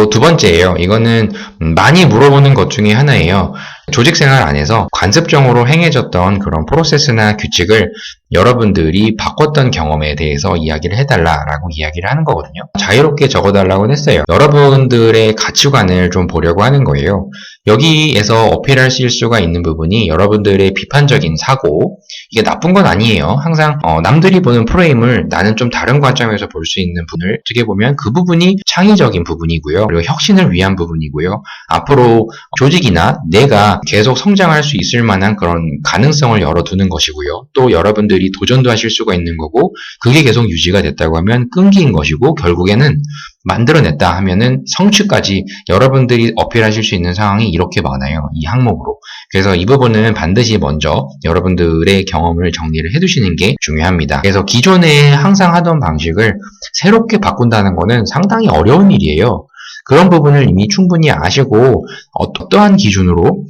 두 번째예요. 이거는 많이 물어보는 것 중에 하나예요. 조직 생활 안에서 관습적으로 행해졌던 그런 프로세스나 규칙을 여러분들이 바꿨던 경험에 대해서 이야기를 해달라라고 이야기를 하는 거거든요. 자유롭게 적어달라고 했어요. 여러분들의 가치관을 좀 보려고 하는 거예요. 여기에서 어필하실 수가 있는 부분이 여러분들의 비판적인 사고, 이게 나쁜 건 아니에요. 항상 남들이 보는 프레임을 나는 좀 다른 관점에서 볼 수 있는 부분을 어떻게 보면 그 부분이 창의적인 부분이고요. 그리고 혁신을 위한 부분이고요. 앞으로 조직이나 내가 계속 성장할 수 있을 만한 그런 가능성을 열어두는 것이고요. 또 여러분들이 도전도 하실 수가 있는 거고, 그게 계속 유지가 됐다고 하면 끈기인 것이고, 결국에는 만들어냈다 하면은 성취까지 여러분들이 어필하실 수 있는 상황이 이렇게 많아요. 이 항목으로. 그래서 이 부분은 반드시 먼저 여러분들의 경험을 정리를 해두시는 게 중요합니다. 그래서 기존에 항상 하던 방식을 새롭게 바꾼다는 거는 상당히 어려운 일이에요. 그런 부분을 이미 충분히 아시고 어떠한 기준으로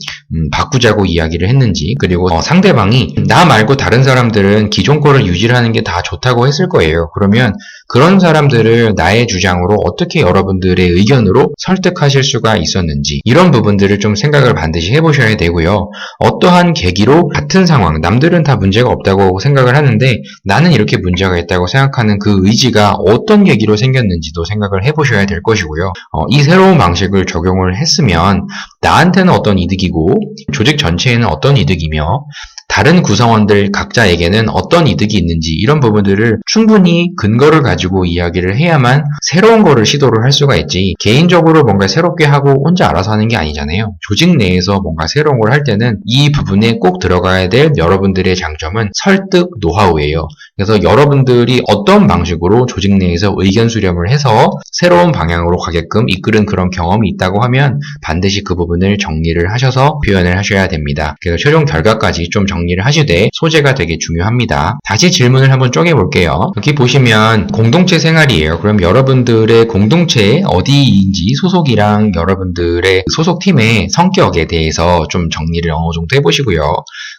바꾸자고 이야기를 했는지, 그리고 상대방이 나 말고 다른 사람들은 기존 거를 유지를 하는 게 다 좋다고 했을 거예요. 그러면 그런 사람들을 나의 주장으로 어떻게 여러분들의 의견으로 설득하실 수가 있었는지, 이런 부분들을 좀 생각을 반드시 해보셔야 되고요. 어떠한 계기로 같은 상황, 남들은 다 문제가 없다고 생각을 하는데 나는 이렇게 문제가 있다고 생각하는 그 의지가 어떤 계기로 생겼는지도 생각을 해보셔야 될 것이고요. 이 새로운 방식을 적용을 했으면 나한테는 어떤 이득이고 조직 전체에는 어떤 이득이며 다른 구성원들 각자에게는 어떤 이득이 있는지, 이런 부분들을 충분히 근거를 가지고 이야기를 해야만 새로운 거를 시도를 할 수가 있지, 개인적으로 뭔가 새롭게 하고 혼자 알아서 하는 게 아니잖아요. 조직 내에서 뭔가 새로운 걸 할 때는 이 부분에 꼭 들어가야 될 여러분들의 장점은 설득 노하우예요. 그래서 여러분들이 어떤 방식으로 조직 내에서 의견 수렴을 해서 새로운 방향으로 가게끔 이끄는 그런 경험이 있다고 하면 반드시 그 부분을 정리를 하셔서 표현을 하셔야 됩니다. 그래서 최종 결과까지 좀 정리를 하시되 소재가 되게 중요합니다. 다시 질문을 한번 쪼개볼게요. 여기 보시면 공동체 생활이에요. 그럼 여러분들의 공동체 어디인지 소속이랑 여러분들의 소속팀의 성격에 대해서 좀 정리를 어느 정도 해보시고요.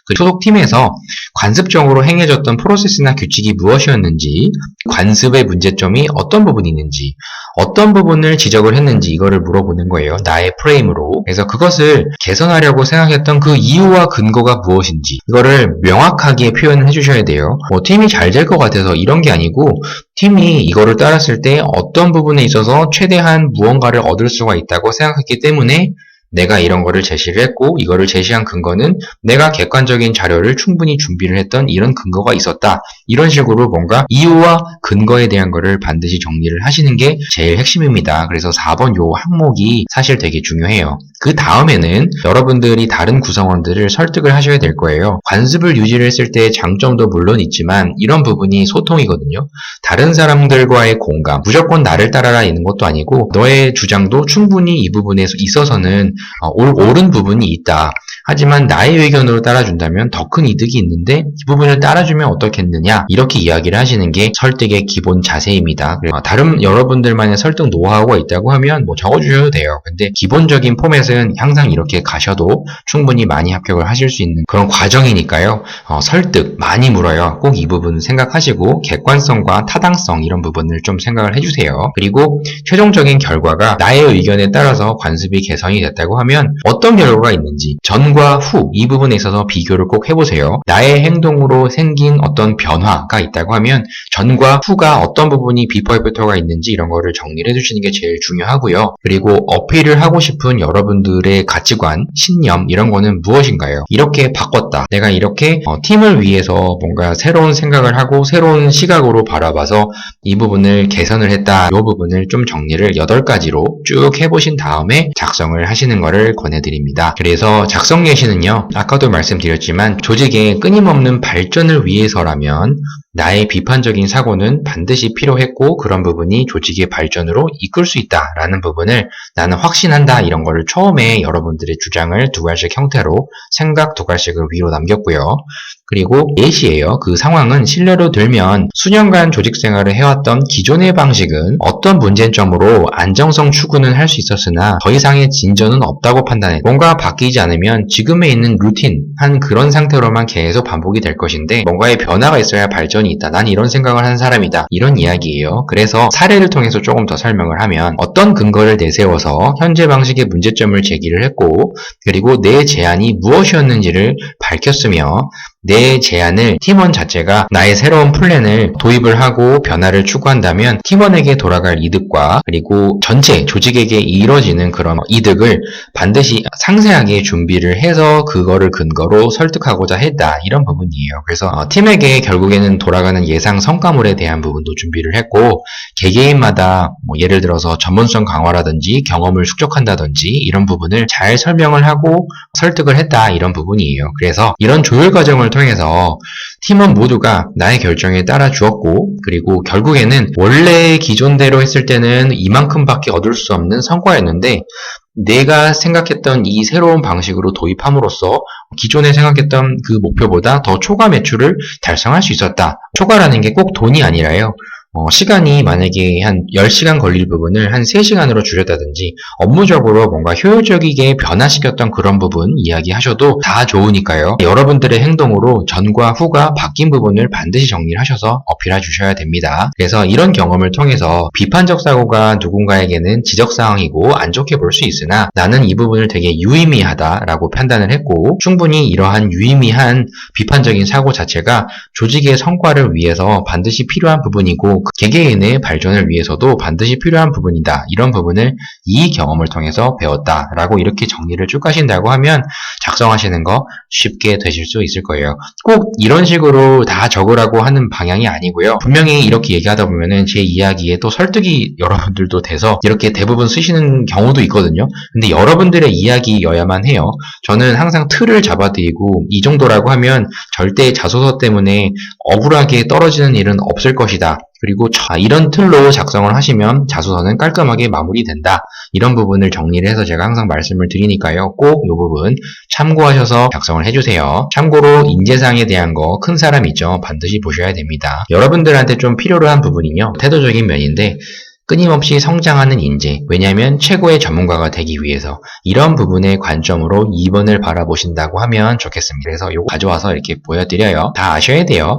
그 소속팀에서 관습적으로 행해졌던 프로세스나 규칙이 무엇이었는지, 관습의 문제점이 어떤 부분이 있는지, 어떤 부분을 지적을 했는지, 이거를 물어보는 거예요. 나의 프레임으로. 그래서 그것을 개선하려고 생각했던 그 이유와 근거가 무엇인지, 이거를 명확하게 표현을 해주셔야 돼요. 팀이 잘 될 것 같아서 이런 게 아니고, 팀이 이거를 따랐을 때 어떤 부분에 있어서 최대한 무언가를 얻을 수가 있다고 생각했기 때문에 내가 이런 거를 제시를 했고, 이거를 제시한 근거는 내가 객관적인 자료를 충분히 준비를 했던 이런 근거가 있었다. 이런 식으로 뭔가 이유와 근거에 대한 거를 반드시 정리를 하시는 게 제일 핵심입니다. 그래서 4번 요 항목이 사실 되게 중요해요. 그 다음에는 여러분들이 다른 구성원들을 설득을 하셔야 될 거예요. 관습을 유지를 했을 때의 장점도 물론 있지만 이런 부분이 소통이거든요. 다른 사람들과의 공감, 무조건 나를 따라라 있는 것도 아니고 너의 주장도 충분히 이 부분에 있어서는 옳은 부분이 있다. 하지만 나의 의견으로 따라준다면 더 큰 이득이 있는데 이 부분을 따라주면 어떻겠느냐, 이렇게 이야기를 하시는 게 설득의 기본 자세입니다. 다른 여러분들만의 설득 노하우가 있다고 하면 적어주셔도 돼요. 근데 기본적인 포맷은 항상 이렇게 가셔도 충분히 많이 합격을 하실 수 있는 그런 과정이니까요. 설득 많이 물어요. 꼭 이 부분 생각하시고 객관성과 타당성, 이런 부분을 좀 생각을 해주세요. 그리고 최종적인 결과가 나의 의견에 따라서 관습이 개선이 됐다고 하면 어떤 결과가 있는지 전과 후, 이 부분에 있어서 비교를 꼭 해보세요. 나의 행동으로 생긴 어떤 변화가 있다고 하면 전과 후가 어떤 부분이 비포 애프터가 있는지 이런 거를 정리를 해주시는 게 제일 중요하고요. 그리고 어필을 하고 싶은 여러분들의 가치관, 신념, 이런 거는 무엇인가요? 이렇게 바꿨다. 내가 이렇게 팀을 위해서 뭔가 새로운 생각을 하고 새로운 시각으로 바라봐서 이 부분을 개선을 했다. 이 부분을 좀 정리를 8가지로 쭉 해보신 다음에 작성을 하시는 거를 권해드립니다. 그래서 작성 예시는요, 아까도 말씀드렸지만 조직의 끊임없는 발전을 위해서라면 나의 비판적인 사고는 반드시 필요했고 그런 부분이 조직의 발전으로 이끌 수 있다라는 부분을 나는 확신한다, 이런 거를 처음에 여러분들의 주장을 2갈씩 형태로 생각 2갈씩을 위로 남겼고요. 그리고 예시예요. 그 상황은 신뢰로 들면 수년간 조직 생활을 해왔던 기존의 방식은 어떤 문제점으로 안정성 추구는 할 수 있었으나 더 이상의 진전은 없다고 판단해. 뭔가 바뀌지 않으면 지금에 있는 루틴한 그런 상태로만 계속 반복이 될 것인데 뭔가의 변화가 있어야 발전이 있다. 난 이런 생각을 하는 사람이다. 이런 이야기예요. 그래서 사례를 통해서 조금 더 설명을 하면 어떤 근거를 내세워서 현재 방식의 문제점을 제기를 했고 그리고 내 제안이 무엇이었는지를 밝혔으며 내 제안을 팀원 자체가 나의 새로운 플랜을 도입을 하고 변화를 추구한다면 팀원에게 돌아갈 이득과 그리고 전체 조직에게 이뤄지는 그런 이득을 반드시 상세하게 준비를 해서 그거를 근거로 설득하고자 했다. 이런 부분이에요. 그래서 팀에게 결국에는 돌아가는 예상 성과물에 대한 부분도 준비를 했고 개개인마다 예를 들어서 전문성 강화라든지 경험을 축적한다든지 이런 부분을 잘 설명을 하고 설득을 했다. 이런 부분이에요. 그래서 이런 조율 과정을 통해서 팀원 모두가 나의 결정에 따라 주었고 그리고 결국에는 원래 기존대로 했을 때는 이만큼밖에 얻을 수 없는 성과였는데 내가 생각했던 이 새로운 방식으로 도입함으로써 기존에 생각했던 그 목표보다 더 초과 매출을 달성할 수 있었다. 초과라는 게 꼭 돈이 아니라요. 시간이 만약에 한 10시간 걸릴 부분을 한 3시간으로 줄였다든지 업무적으로 뭔가 효율적이게 변화시켰던 그런 부분 이야기하셔도 다 좋으니까요. 여러분들의 행동으로 전과 후가 바뀐 부분을 반드시 정리를 하셔서 어필해 주셔야 됩니다. 그래서 이런 경험을 통해서 비판적 사고가 누군가에게는 지적사항이고 안 좋게 볼 수 있으나 나는 이 부분을 되게 유의미하다라고 판단을 했고 충분히 이러한 유의미한 비판적인 사고 자체가 조직의 성과를 위해서 반드시 필요한 부분이고 개개인의 발전을 위해서도 반드시 필요한 부분이다. 이런 부분을 이 경험을 통해서 배웠다라고 이렇게 정리를 쭉 하신다고 하면 작성하시는 거 쉽게 되실 수 있을 거예요. 꼭 이런 식으로 다 적으라고 하는 방향이 아니고요. 분명히 이렇게 얘기하다 보면은 제 이야기에 또 설득이 여러분들도 돼서 이렇게 대부분 쓰시는 경우도 있거든요. 근데 여러분들의 이야기여야만 해요. 저는 항상 틀을 잡아드리고 이 정도라고 하면 절대 자소서 때문에 억울하게 떨어지는 일은 없을 것이다. 그리고 이런 틀로 작성을 하시면 자소서는 깔끔하게 마무리된다. 이런 부분을 정리를 해서 제가 항상 말씀을 드리니까요. 꼭 이 부분 참고하셔서 작성을 해주세요. 참고로 인재상에 대한 거 큰 사람 있죠. 반드시 보셔야 됩니다. 여러분들한테 좀 필요로 한 부분은요. 태도적인 면인데 끊임없이 성장하는 인재, 왜냐하면 최고의 전문가가 되기 위해서 이런 부분의 관점으로 2번을 바라보신다고 하면 좋겠습니다. 그래서 이거 가져와서 이렇게 보여드려요. 다 아셔야 돼요.